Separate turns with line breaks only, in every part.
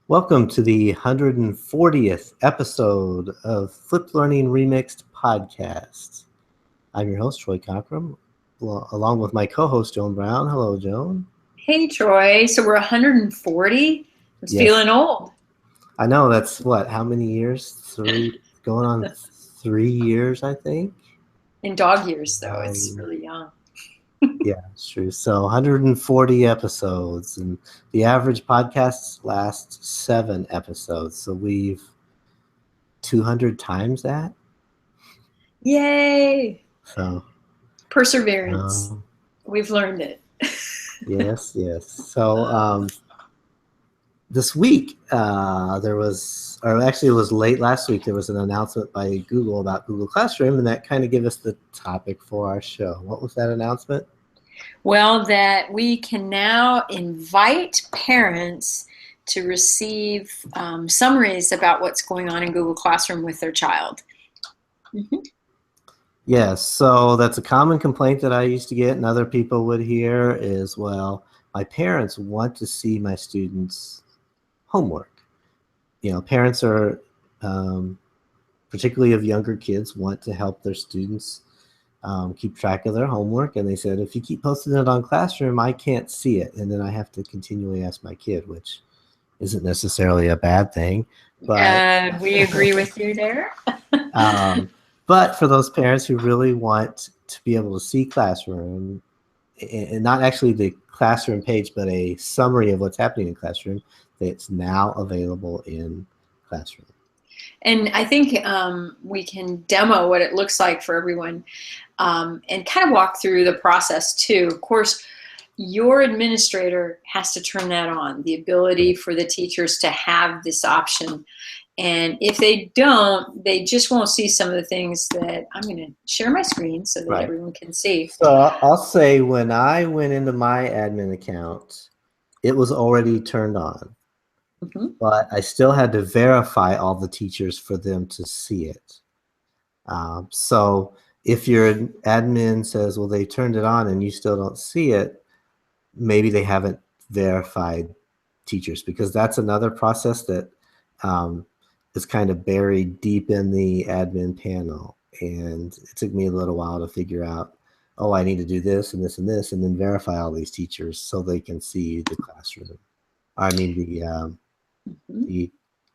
Welcome to the 140th episode of Flipped Learning Remixed podcast. I'm your host, Troy Cockrum, along with my co-host, Joan Brown. Hello, Joan.
Hey, Troy. So we're 140? It's
Yes.
feeling old.
I know, that's what, how many years? Going on 3 years, I think.
In dog years, though, it's really young.
Yeah, it's true. So 140 episodes, and the average podcast lasts 7 episodes. So we've 200 times that.
Yay!
So
Perseverance. We've learned it.
Yes. So this week there was, or actually it was late last week, there was an announcement by Google about Google Classroom, and that kind of gave us the topic for our show. What was that announcement?
Well, that we can now invite parents to receive summaries about what's going on in Google Classroom with their child. Mm-hmm.
Yes, so that's a common complaint that I used to get, and other people would hear is, well, my parents want to see my students' homework. You know, parents are, particularly of younger kids, want to help their students keep track of their homework, and they said, if you keep posting it on Classroom, I can't see it, and then I have to continually ask my kid, which isn't necessarily a bad thing. But
we agree with you there.
But for those parents who really want to be able to see Classroom, and not actually the Classroom page, but a summary of what's happening in Classroom, it's now available in Classroom.
And I think we can demo what it looks like for everyone and kind of walk through the process too. Of course, your administrator has to turn that on, the ability for the teachers to have this option. And if they don't, they just won't see some of the things that I'm going to share my screen so that everyone can see.
So I'll say when I went into my admin account, it was already turned on. Mm-hmm. But I still had to verify all the teachers for them to see it. So if your admin says, well, they turned it on and you still don't see it, maybe they haven't verified teachers, because that's another process that is kind of buried deep in the admin panel. And it took me a little while to figure out, oh, I need to do this and this and this, and then verify all these teachers so they can see the classroom. I mean,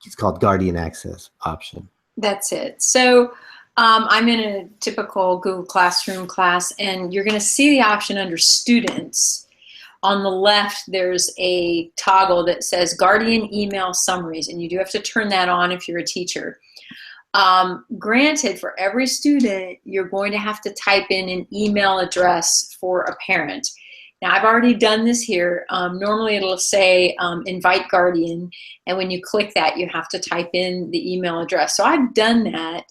it's called Guardian Access option.
That's it. So I'm in a typical Google Classroom class, and you're going to see the option under Students. On the left, there's a toggle that says Guardian Email Summaries, and you do have to turn that on if you're a teacher. Granted, for every student, you're going to have to type in an email address for a parent. Now, I've already done this here. Normally, it'll say invite Guardian, and when you click that, you have to type in the email address. So I've done that,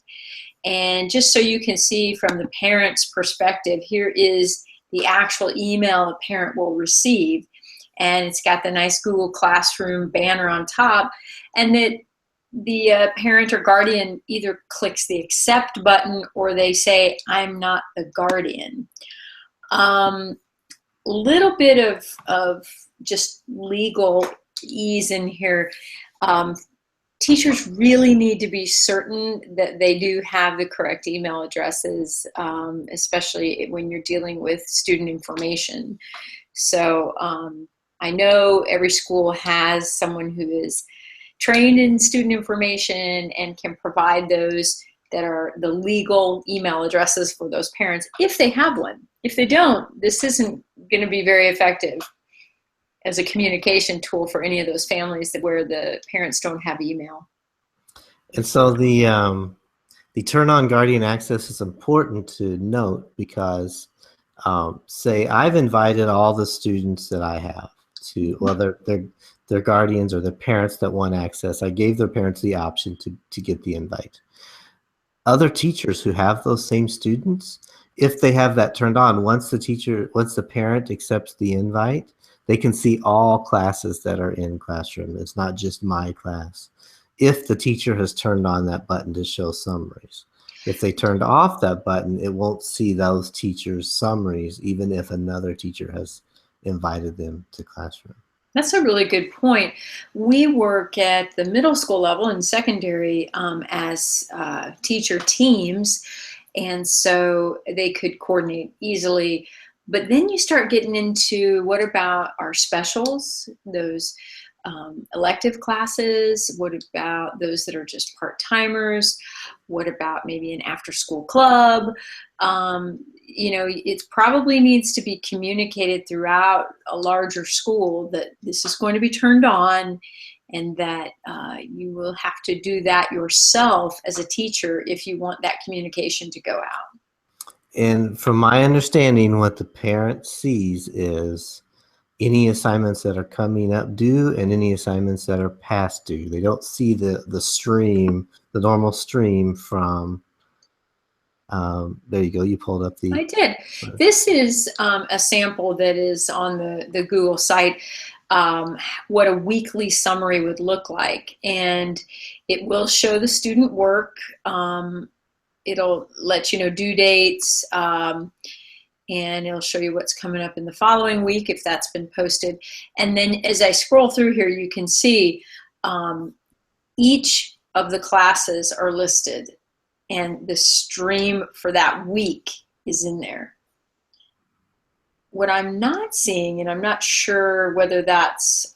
and just so you can see from the parent's perspective, here is the actual email a parent will receive, and it's got the nice Google Classroom banner on top, and that the parent or guardian either clicks the accept button or they say, I'm not the guardian. Little bit of just legal ease in here. Teachers really need to be certain that they do have the correct email addresses, especially when you're dealing with student information. So I know every school has someone who is trained in student information and can provide those that are the legal email addresses for those parents if they have one. If they don't, this isn't going to be very effective as a communication tool for any of those families where the parents don't have email.
And so the turn on Guardian Access is important to note because, say I've invited all the students that I have to, well, their guardians or their parents that want access. I gave their parents the option to get the invite. Other teachers who have those same students, if they have that turned on, once the parent accepts the invite, they can see all classes that are in Classroom. It's not just my class. If the teacher has turned on that button to show summaries. If they turned off that button, it won't see those teachers' summaries, even if another teacher has invited them to Classroom.
That's a really good point. We work at the middle school level and secondary as teacher teams, and so they could coordinate easily. But then you start getting into what about our specials, those elective classes? What about those that are just part-timers? What about maybe an after-school club? You know, it probably needs to be communicated throughout a larger school that this is going to be turned on, and that you will have to do that yourself as a teacher if you want that communication to go out.
And from my understanding, what the parent sees is any assignments that are coming up due and any assignments that are past due. They don't see the stream, the normal stream from, there you go, you pulled up the...
I did. This is a sample that is on the Google site, what a weekly summary would look like. And it will show the student work. It'll let you know due dates, and it'll show you what's coming up in the following week if that's been posted. And then as I scroll through here, you can see each of the classes are listed, and the stream for that week is in there. What I'm not seeing, and I'm not sure whether that's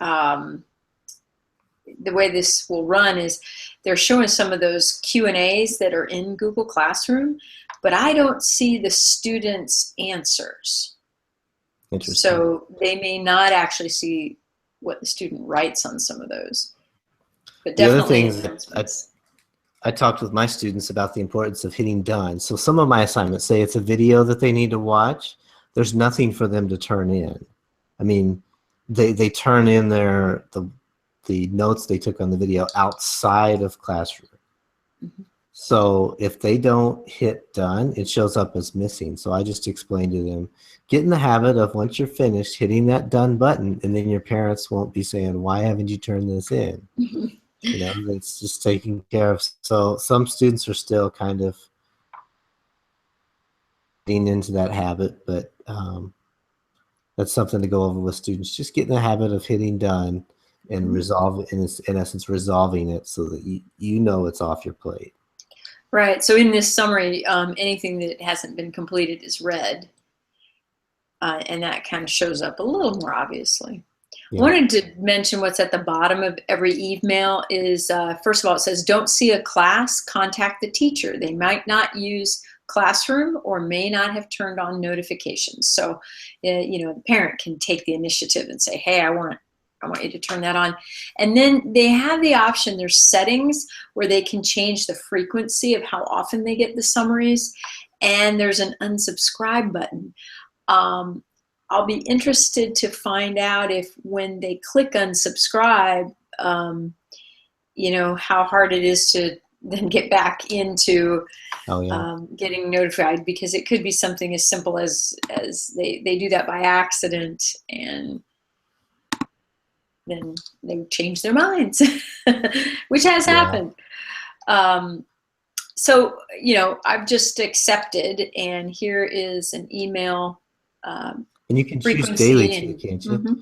the way this will run, is they're showing some of those Q&As that are in Google Classroom, but I don't see the students' answers.
Interesting.
So they may not actually see what the student writes on some of those. But definitely
the other thing is I talked with my students about the importance of hitting done. So some of my assignments, say it's a video that they need to watch, there's nothing for them to turn in. I mean, they turn in the notes they took on the video outside of classroom. Mm-hmm. So if they don't hit done, it shows up as missing. So I just explained to them, get in the habit of once you're finished hitting that done button, and then your parents won't be saying, why haven't you turned this in? Mm-hmm. You know, it's just taken care of. So some students are still kind of getting into that habit, but that's something to go over with students. Just get in the habit of hitting done and resolve, in essence, resolving it so that you know it's off your plate.
Right. So in this summary, anything that hasn't been completed is red, and that kind of shows up a little more obviously. Yeah. I wanted to mention what's at the bottom of every email is, first of all, it says, don't see a class, contact the teacher. They might not use Classroom or may not have turned on notifications. So, you know, the parent can take the initiative and say, hey, I want you to turn that on. And then they have the option, there's settings where they can change the frequency of how often they get the summaries. And there's an unsubscribe button. I'll be interested to find out if when they click unsubscribe, you know, how hard it is to then get back into getting notified, because it could be something as simple as they do that by accident and then they change their minds, which has happened. So, you know, I've just accepted, and here is an email.
And you can choose daily too, can't you? Mm-hmm.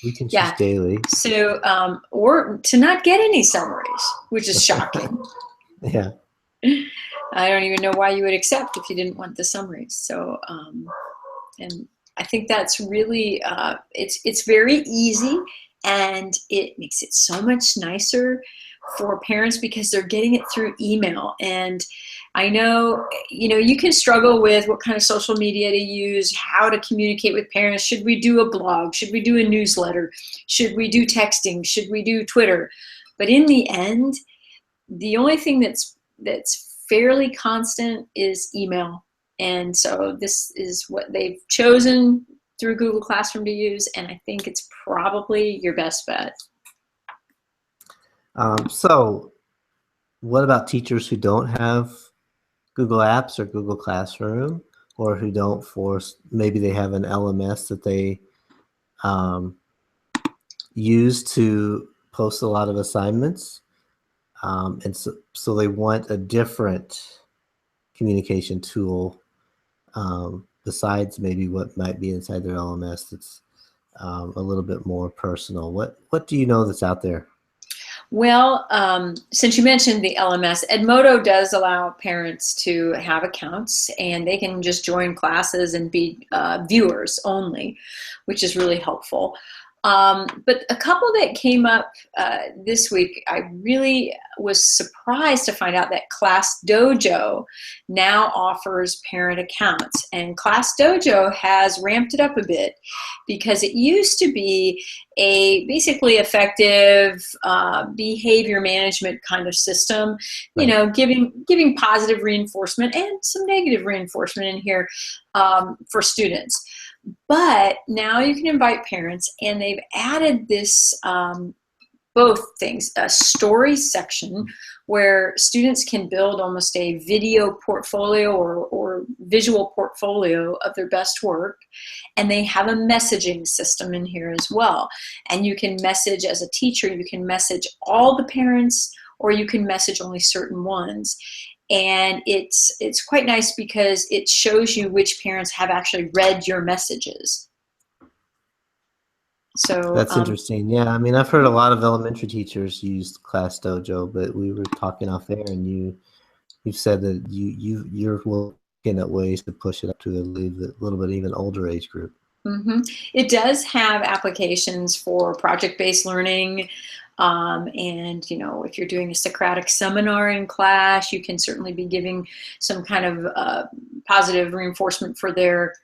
You can choose daily.
So, or to not get any summaries, which is shocking.
Yeah.
I don't even know why you would accept if you didn't want the summaries. So, and I think that's really, it's very easy, and it makes it so much nicer for parents because they're getting it through email. And I know, you know, you can struggle with what kind of social media to use, how to communicate with parents. Should we do a blog? Should we do a newsletter? Should we do texting? Should we do Twitter? But in the end, the only thing that's fairly constant is email. And so this is what they've chosen through Google Classroom to use, and I think it's probably your best bet.
So what about teachers who don't have Google Apps or Google Classroom, or who don't force, maybe they have an LMS that they use to post a lot of assignments, and so they want a different communication tool besides maybe what might be inside their LMS that's a little bit more personal. What do you know that's out there?
Well, since you mentioned the LMS, Edmodo does allow parents to have accounts, and they can just join classes and be viewers only, which is really helpful. But a couple that came up this week, I really was surprised to find out that Class Dojo now offers parent accounts. And Class Dojo has ramped it up a bit because it used to be a basically effective behavior management kind of system, you know, giving positive reinforcement and some negative reinforcement in here for students. But now you can invite parents, and they've added this both things, a story section where students can build almost a video portfolio or visual portfolio of their best work. And they have a messaging system in here as well. And you can message as a teacher, you can message all the parents, or you can message only certain ones. And it's quite nice because it shows you which parents have actually read your messages. So
That's interesting. Yeah, I mean, I've heard a lot of elementary teachers use Class Dojo, but we were talking off air, and you've said that you're looking at ways to push it up to a little bit even older age group.
Mm-hmm. It does have applications for project-based learning. And, you know, if you're doing a Socratic seminar in class, you can certainly be giving some kind of positive reinforcement for their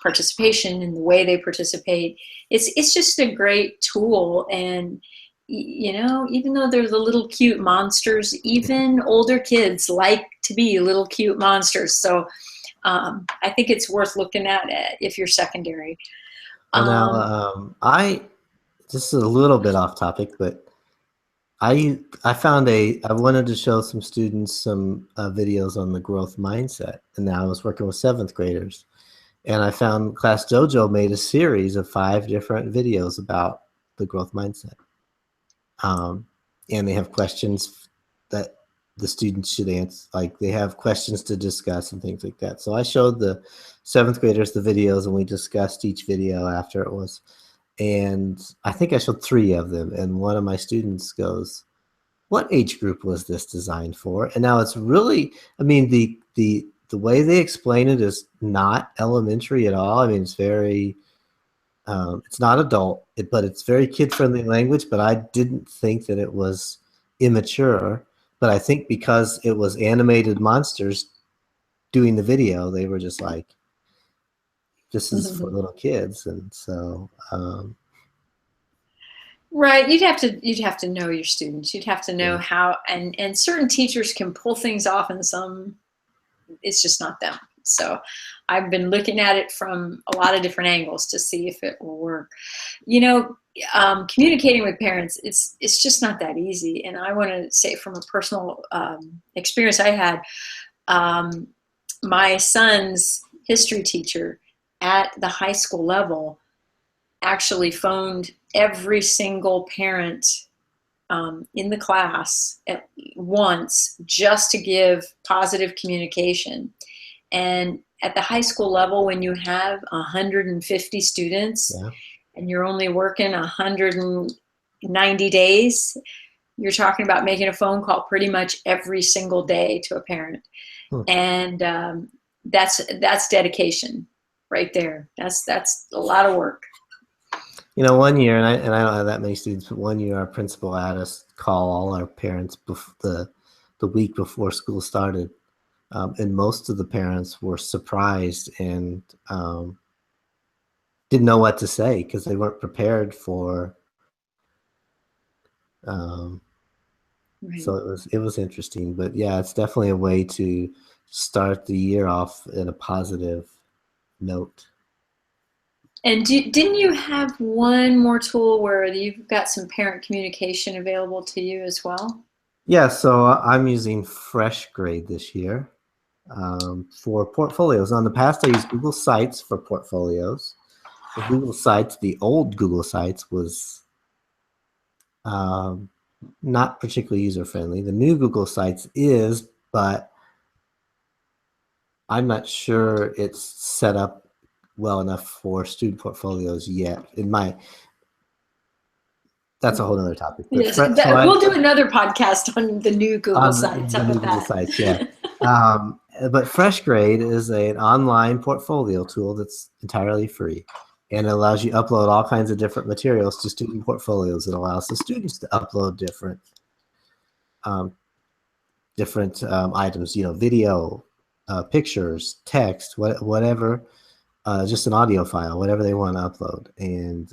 participation and the way they participate. It's just a great tool. And, you know, even though they're the little cute monsters, even older kids like to be little cute monsters. So I think it's worth looking at if you're secondary.
Well, now, this is a little bit off topic, but I wanted to show some students some videos on the growth mindset, and now I was working with 7th graders, and I found Class Dojo made a series of 5 different videos about the growth mindset, and they have questions that the students should answer, like they have questions to discuss and things like that. So I showed the 7th graders the videos, and we discussed each video after it was. And I think I showed 3 of them, and one of my students goes, "What age group was this designed for?" And now it's really, I mean, the way they explain it is not elementary at all. I mean, it's very, it's not adult, but it's very kid-friendly language. But I didn't think that it was immature. But I think because it was animated monsters doing the video, they were just like, this is for little kids. And so
right, you'd have to know your students. You'd have to know how, and certain teachers can pull things off, and some it's just not them. So I've been looking at it from a lot of different angles to see if it will work. You know, communicating with parents, it's just not that easy. And I want to say from a personal experience I had, my son's history teacher at the high school level actually phoned every single parent in the class at once just to give positive communication. And at the high school level, when you have 150 students and you're only working 190 days, you're talking about making a phone call pretty much every single day to a parent. And that's dedication right there. That's a lot of work.
You know, one year, and I don't have that many students, but one year our principal had us call all our parents the week before school started, and most of the parents were surprised and didn't know what to say because they weren't prepared for. So it was interesting, but yeah, it's definitely a way to start the year off in a positive note.
And didn't you have one more tool where you've got some parent communication available to you as well?
Yeah, so I'm using Freshgrade this year for portfolios. In the past, I used Google Sites for portfolios. The Google Sites, the old Google Sites, was not particularly user-friendly. The new Google Sites is, but I'm not sure it's set up well enough for student portfolios yet. That's a whole other topic. But
Yes, we'll do another podcast on the new Google sites.
the new Google sites, yeah. But Freshgrade is an online portfolio tool that's entirely free, and it allows you to upload all kinds of different materials to student portfolios. It allows the students to upload different items, video, pictures, text, whatever, just an audio file, whatever they want to upload. And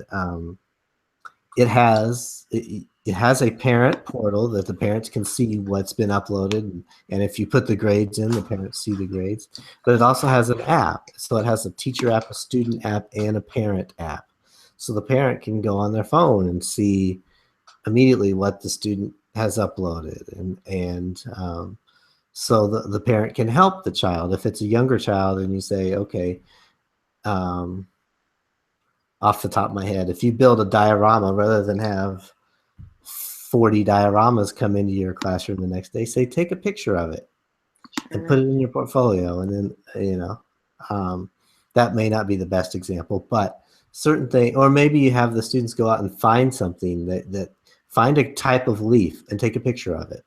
it has a parent portal that the parents can see what's been uploaded, and if you put the grades in, the parents see the grades. But it also has an app, so it has a teacher app, a student app, and a parent app. So the parent can go on their phone and see immediately what the student has uploaded, and so the parent can help the child. If it's a younger child and you say, okay, off the top of my head, if you build a diorama, rather than have 40 dioramas come into your classroom the next day, say take a picture of it and put it in your portfolio. And then that may not be the best example, but certain thing, or maybe you have the students go out and find something that find a type of leaf and take a picture of it,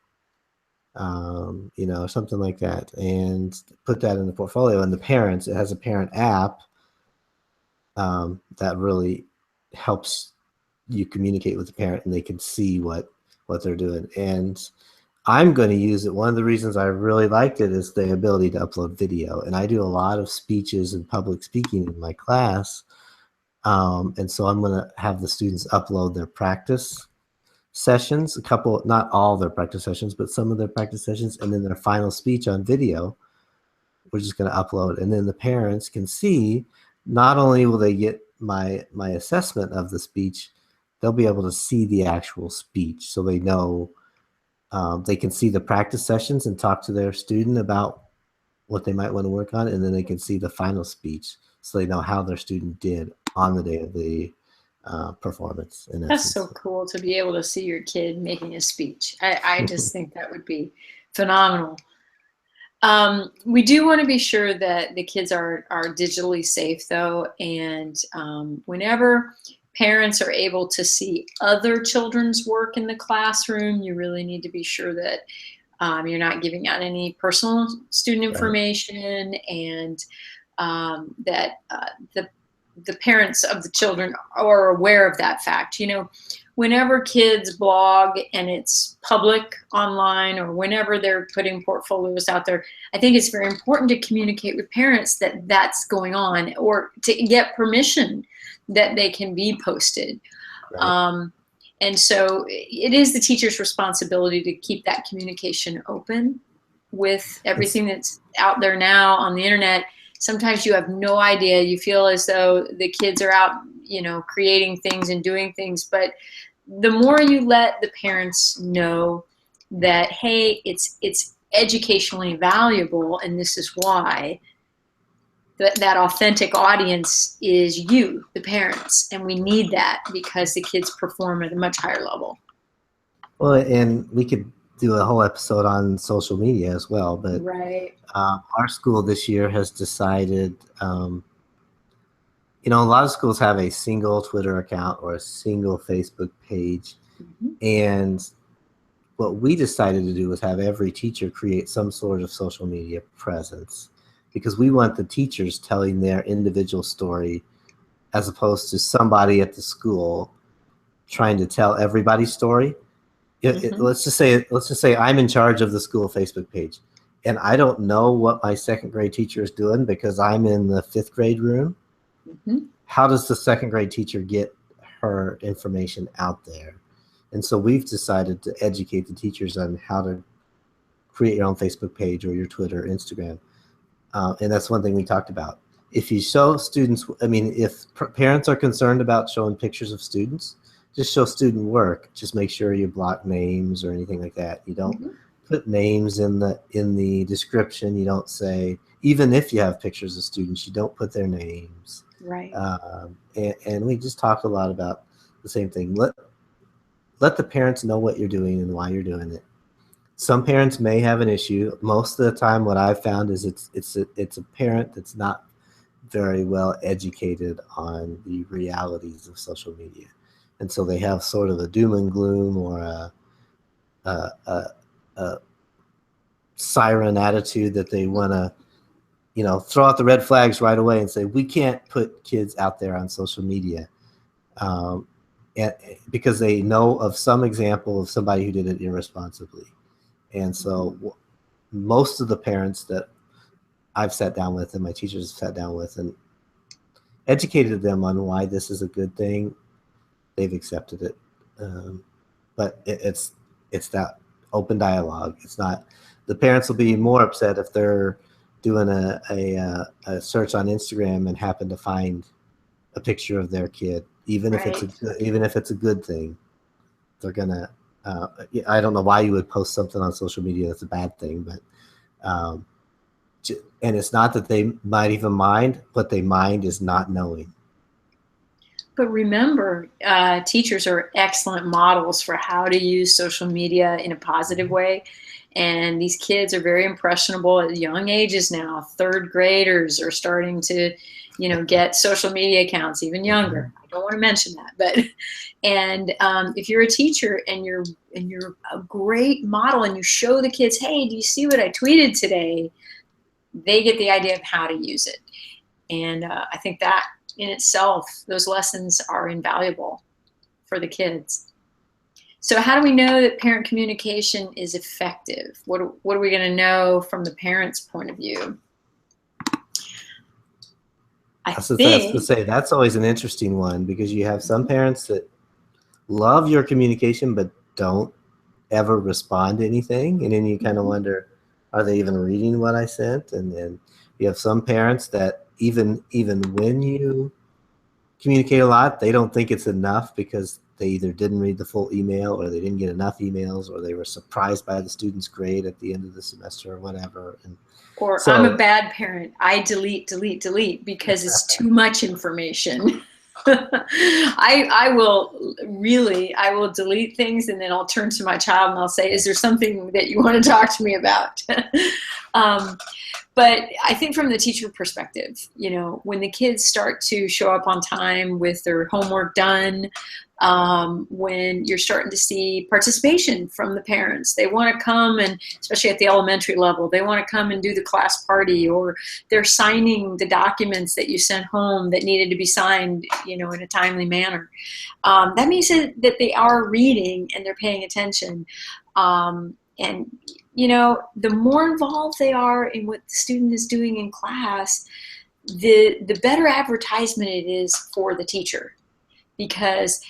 something like that, and put that in the portfolio. And the parents, it has a parent app that really helps you communicate with the parent, and they can see what they're doing. And I'm going to use it. One of the reasons I really liked it is the ability to upload video. And I do a lot of speeches and public speaking in my class. And so I'm going to have the students upload their practice sessions, not all their practice sessions, but some of their practice sessions, and then their final speech on video, we're just going to upload. And then the parents can see, not only will they get my assessment of the speech, they'll be able to see the actual speech. So they know, they can see the practice sessions and talk to their student about what they might want to work on. And then they can see the final speech, so they know how their student did on the day of the performance.
That's so cool to be able to see your kid making a speech. I just think that would be phenomenal. We do want to be sure that the kids are digitally safe, though, and whenever parents are able to see other children's work in the classroom, you really need to be sure that you're not giving out any personal student information, and that the parents of the children are aware of that fact. Whenever kids blog and it's public online, or whenever they're putting portfolios out there, I think it's very important to communicate with parents that that's going on, or to get permission that they can be posted. Right. And so it is the teacher's responsibility to keep that communication open with everything that's out there now on the internet. Sometimes you have no idea. You feel as though the kids are out, creating things and doing things. But the more you let the parents know that, hey, it's educationally valuable, and this is why, that authentic audience is you, the parents. And we need that, because the kids perform at a much higher level.
Well, and we could do a whole episode on social media as well, but
right.
Our school this year has decided, a lot of schools have a single Twitter account or a single Facebook page. Mm-hmm. And what we decided to do was have every teacher create some sort of social media presence, because we want the teachers telling their individual story, as opposed to somebody at the school trying to tell everybody's story. Mm-hmm. Let's just say I'm in charge of the school Facebook page, and I don't know what my second grade teacher is doing because I'm in the fifth grade room. Mm-hmm. How does the second grade teacher get her information out there? And so we've decided to educate the teachers on how to create your own Facebook page or your Twitter, Instagram. And that's one thing we talked about. If you show students, if parents are concerned about showing pictures of students, just show student work. Just make sure you block names or anything like that. You don't mm-hmm. put names in the description. You don't say, even if you have pictures of students, you don't put their names.
Right.
And we just talk a lot about the same thing. Let the parents know what you're doing and why you're doing it. Some parents may have an issue. Most of the time, what I've found is it's a parent that's not very well educated on the realities of social media. And so they have sort of a doom and gloom or a siren attitude that they want to, throw out the red flags right away and say, we can't put kids out there on social media. And because they know of some example of somebody who did it irresponsibly. And so most of the parents that I've sat down with and my teachers have sat down with and educated them on why this is a good thing, they've accepted it. But it's that open dialogue. It's not, the parents will be more upset if they're doing a search on Instagram and happen to find a picture of their kid, even if it's a good thing. They're gonna. I don't know why you would post something on social media that's a bad thing, but and it's not that they might even mind. What they mind is not knowing.
But remember, teachers are excellent models for how to use social media in a positive way. And these kids are very impressionable at young ages now. Third graders are starting to, get social media accounts, even younger. I don't want to mention that, but if you're a teacher and you're a great model and you show the kids, hey, do you see what I tweeted today? They get the idea of how to use it. And I think that in itself, those lessons are invaluable for the kids. So how do we know that parent communication is effective? What are we going to know from the parent's point of view? I was to
say that's always an interesting one, because you have some parents that love your communication but don't ever respond to anything, and then you kind of wonder, are they even reading what I sent? And then you have some parents that even when you communicate a lot, they don't think it's enough because they either didn't read the full email, or they didn't get enough emails, or they were surprised by the student's grade at the end of the semester or whatever.
Or so, I'm a bad parent. I delete because it's too much information. I will delete things, and then I'll turn to my child and I'll say, is there something that you want to talk to me about? But I think from the teacher perspective, when the kids start to show up on time with their homework done, when you're starting to see participation from the parents, they want to come, and especially at the elementary level, they want to come and do the class party, or they're signing the documents that you sent home that needed to be signed, in a timely manner. That means that they are reading and they're paying attention. And the more involved they are in what the student is doing in class, the better advertisement it is for the teacher, because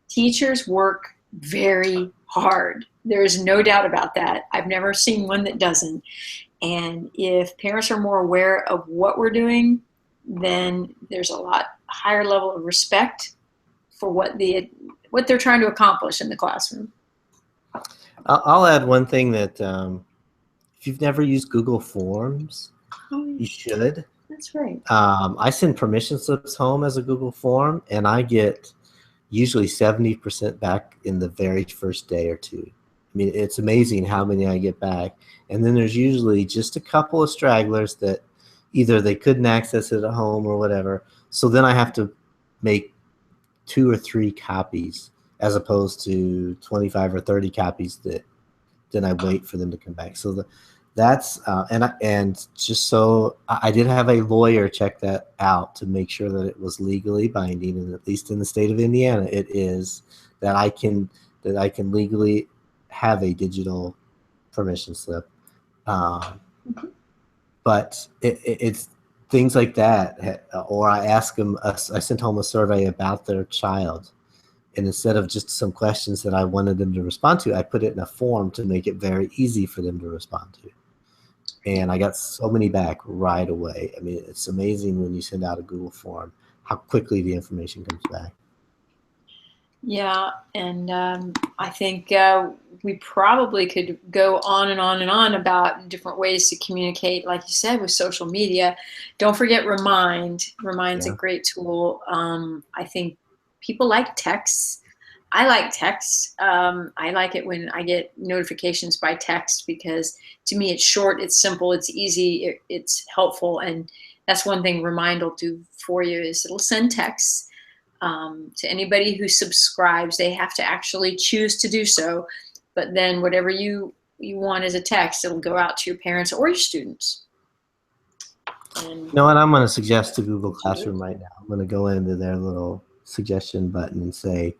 teachers work very hard. There is no doubt about that. I've never seen one that doesn't. And if parents are more aware of what we're doing, then there's a lot higher level of respect for what they're trying to accomplish in the classroom.
I'll add one thing that if you've never used Google Forms, you should.
That's right.
I send permission slips home as a Google form, and I get usually 70% back in the very first day or two. I mean, it's amazing how many I get back. And then there's usually just a couple of stragglers that either they couldn't access it at home or whatever. So then I have to make 2 or 3 copies, as opposed to 25 or 30 copies that then I wait for them to come back. So that's and just so I did have a lawyer check that out to make sure that it was legally binding, and at least in the state of Indiana, it is, that I can legally have a digital permission slip. But it's things like that, or I ask them. I sent home a survey about their child, and instead of just some questions that I wanted them to respond to, I put it in a form to make it very easy for them to respond to. And I got so many back right away. I mean, it's amazing when you send out a Google form, how quickly the information comes back.
Yeah, and I think we probably could go on and on and on about different ways to communicate, like you said, with social media. Don't forget Remind. Remind's a great tool. I think people like texts. I like text. I like it when I get notifications by text, because to me it's short, it's simple, it's easy, it's helpful, and that's one thing Remind will do for you, is it'll send texts to anybody who subscribes. They have to actually choose to do so, but then whatever you want as a text, it'll go out to your parents or your students. And
you know what? I'm going to suggest to Google Classroom right now. I'm going to go into their little suggestion button and say,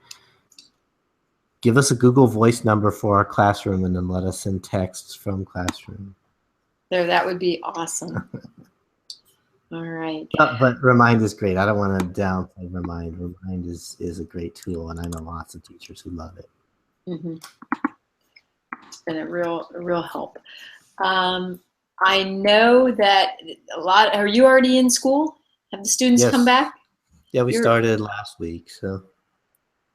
give us a Google Voice number for our classroom, and then let us send texts from Classroom.
there, that would be awesome. All right.
But Remind is great. I don't want to downplay Remind. Remind is a great tool, and I know lots of teachers who love it.
Mm-hmm. It's been a real help. I know that are you already in school? Have the students
Yes.
come back?
Yeah, we started last week, so.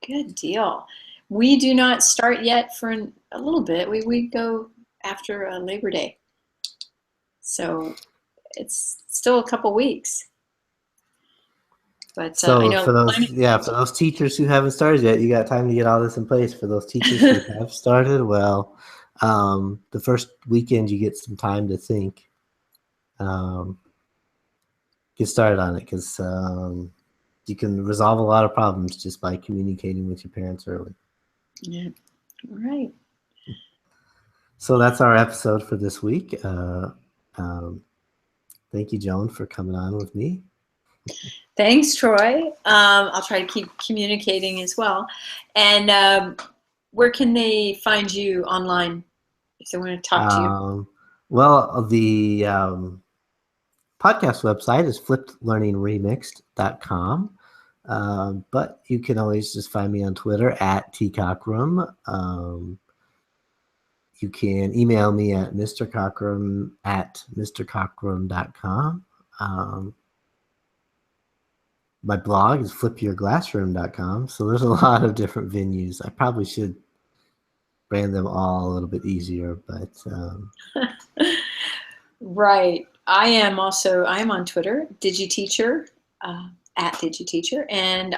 Good deal. We do not start yet for a little bit. We go after Labor Day. So it's still a couple weeks. But
So
I know
for those teachers who haven't started yet, you got time to get all this in place. For those teachers who have started, well, the first weekend you get some time to think. Get started on it, because you can resolve a lot of problems just by communicating with your parents early.
Yeah. All right.
So that's our episode for this week. Thank you, Joan, for coming on with me.
Thanks, Troy. I'll try to keep communicating as well. And where can they find you online if they want to talk to you?
Well, the podcast website is flippedlearningremixed.com. But you can always just find me on Twitter at tcockrum. You can email me at mrcockrum@mrcockrum.com. My blog is flipyourglassroom.com. So there's a lot of different venues. I probably should brand them all a little bit easier, but
Right. I am on Twitter, DigiTeacher, at DigiTeacher, and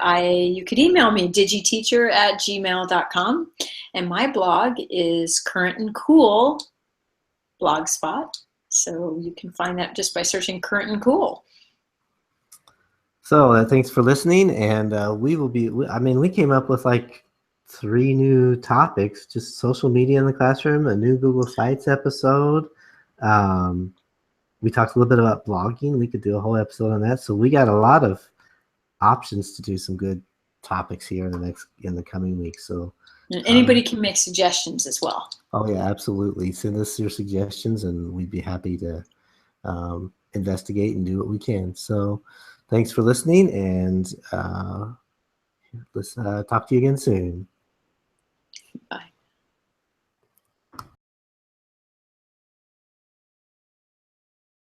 you could email me, digiteacher@gmail.com, and my blog is Current and Cool Blogspot, so you can find that just by searching Current and Cool.
So thanks for listening, and we came up with like 3 new topics: just social media in the classroom, a new Google Sites episode. We talked a little bit about blogging. We could do a whole episode on that. So we got a lot of options to do some good topics here in the coming weeks. So
and anybody can make suggestions as well.
Oh yeah, absolutely. Send us your suggestions, and we'd be happy to investigate and do what we can. So thanks for listening, and let's talk to you again soon.
Bye.